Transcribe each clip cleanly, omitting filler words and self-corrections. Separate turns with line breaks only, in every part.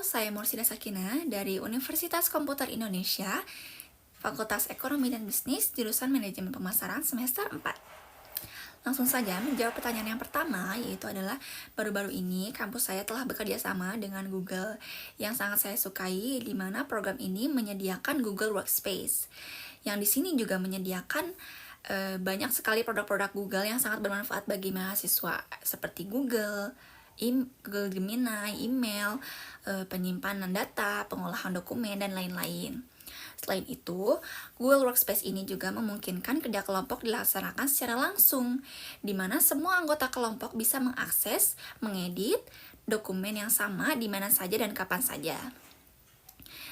saya Mursida Sakinah dari Universitas Komputer Indonesia, Fakultas Ekonomi dan Bisnis, jurusan Manajemen Pemasaran semester 4. Langsung saja menjawab pertanyaan yang pertama, yaitu adalah baru-baru ini kampus saya telah bekerja sama dengan Google yang sangat saya sukai, di mana program ini menyediakan Google Workspace. Yang di sini juga menyediakan banyak sekali produk-produk Google yang sangat bermanfaat bagi mahasiswa, seperti Google Gemini, email, penyimpanan data, pengolahan dokumen, dan lain-lain. Selain itu, Google Workspace ini juga memungkinkan kerja kelompok dilaksanakan secara langsung, di mana semua anggota kelompok bisa mengakses, mengedit dokumen yang sama di mana saja dan kapan saja.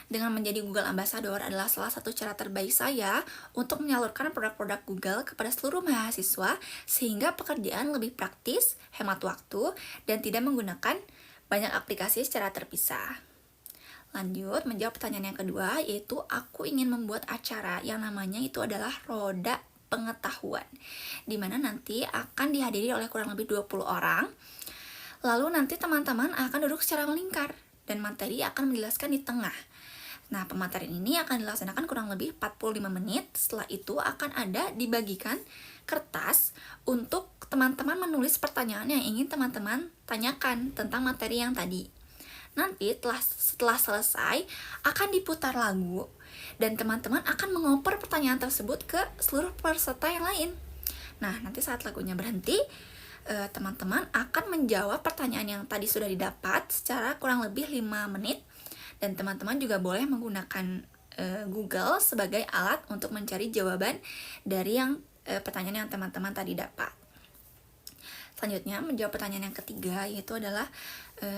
Dengan menjadi Google Ambassador adalah salah satu cara terbaik saya untuk menyalurkan produk-produk Google kepada seluruh mahasiswa sehingga pekerjaan lebih praktis, hemat waktu, dan tidak menggunakan banyak aplikasi secara terpisah. Lanjut, menjawab pertanyaan yang kedua, yaitu aku ingin membuat acara yang namanya itu adalah Roda Pengetahuan, di mana nanti akan dihadiri oleh kurang lebih 20 orang. Lalu nanti teman-teman akan duduk secara melingkar, dan materi akan menjelaskan di tengah. Nah, pematerian ini akan dilaksanakan kurang lebih 45 menit. Setelah itu akan ada dibagikan kertas untuk teman-teman menulis pertanyaan yang ingin teman-teman tanyakan tentang materi yang tadi. Nanti setelah selesai akan diputar lagu dan teman-teman akan mengoper pertanyaan tersebut ke seluruh peserta yang lain. Nah, nanti saat lagunya berhenti, teman-teman akan menjawab pertanyaan yang tadi sudah didapat secara kurang lebih 5 menit. Dan teman-teman juga boleh menggunakan Google sebagai alat untuk mencari jawaban dari pertanyaan yang teman-teman tadi dapat. Selanjutnya, menjawab pertanyaan yang ketiga, yaitu adalah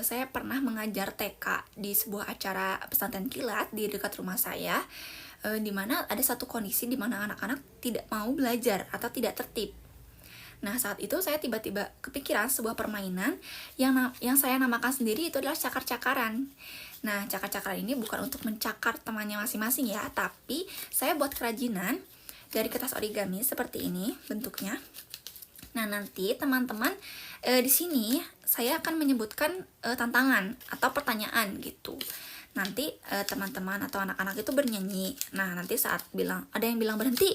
saya pernah mengajar TK di sebuah acara pesantren kilat di dekat rumah saya, di mana ada satu kondisi di mana anak-anak tidak mau belajar atau tidak tertib. Nah, saat itu saya tiba-tiba kepikiran sebuah permainan yang saya namakan sendiri, itu adalah cakar-cakaran. Nah, cakar-cakaran ini bukan untuk mencakar temannya masing-masing ya, tapi saya buat kerajinan dari kertas origami seperti ini bentuknya. Nah, nanti teman-teman di sini saya akan menyebutkan tantangan atau pertanyaan gitu. Nanti teman-teman atau anak-anak itu bernyanyi. Nah, nanti saat ada yang bilang berhenti.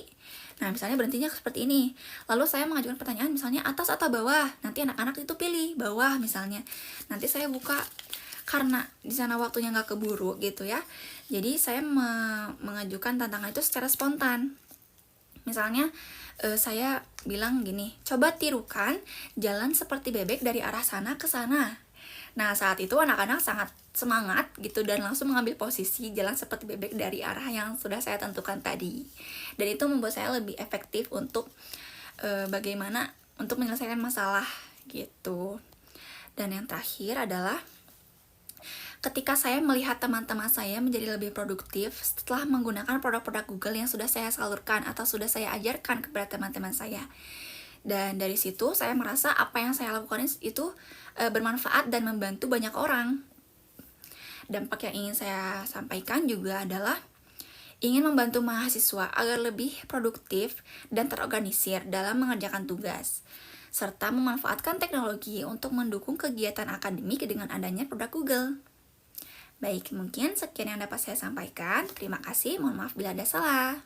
Nah, misalnya berhentinya seperti ini. Lalu saya mengajukan pertanyaan misalnya atas atau bawah. Nanti anak-anak itu pilih bawah misalnya. Nanti saya buka, karena di sana waktunya nggak keburu gitu ya. Jadi saya mengajukan tantangan itu secara spontan. Misalnya saya bilang gini, coba tirukan jalan seperti bebek dari arah sana ke sana. Nah, saat itu anak-anak sangat semangat gitu dan langsung mengambil posisi jalan seperti bebek dari arah yang sudah saya tentukan tadi. Dan itu membuat saya lebih efektif untuk bagaimana untuk menyelesaikan masalah gitu. Dan yang terakhir adalah ketika saya melihat teman-teman saya menjadi lebih produktif setelah menggunakan produk-produk Google yang sudah saya salurkan atau sudah saya ajarkan kepada teman-teman saya. Dan dari situ saya merasa apa yang saya lakukan itu bermanfaat dan membantu banyak orang. Dampak yang ingin saya sampaikan juga adalah ingin membantu mahasiswa agar lebih produktif dan terorganisir dalam mengerjakan tugas, serta memanfaatkan teknologi untuk mendukung kegiatan akademik dengan adanya produk Google. Baik, mungkin sekian yang dapat saya sampaikan. Terima kasih, mohon maaf bila ada salah.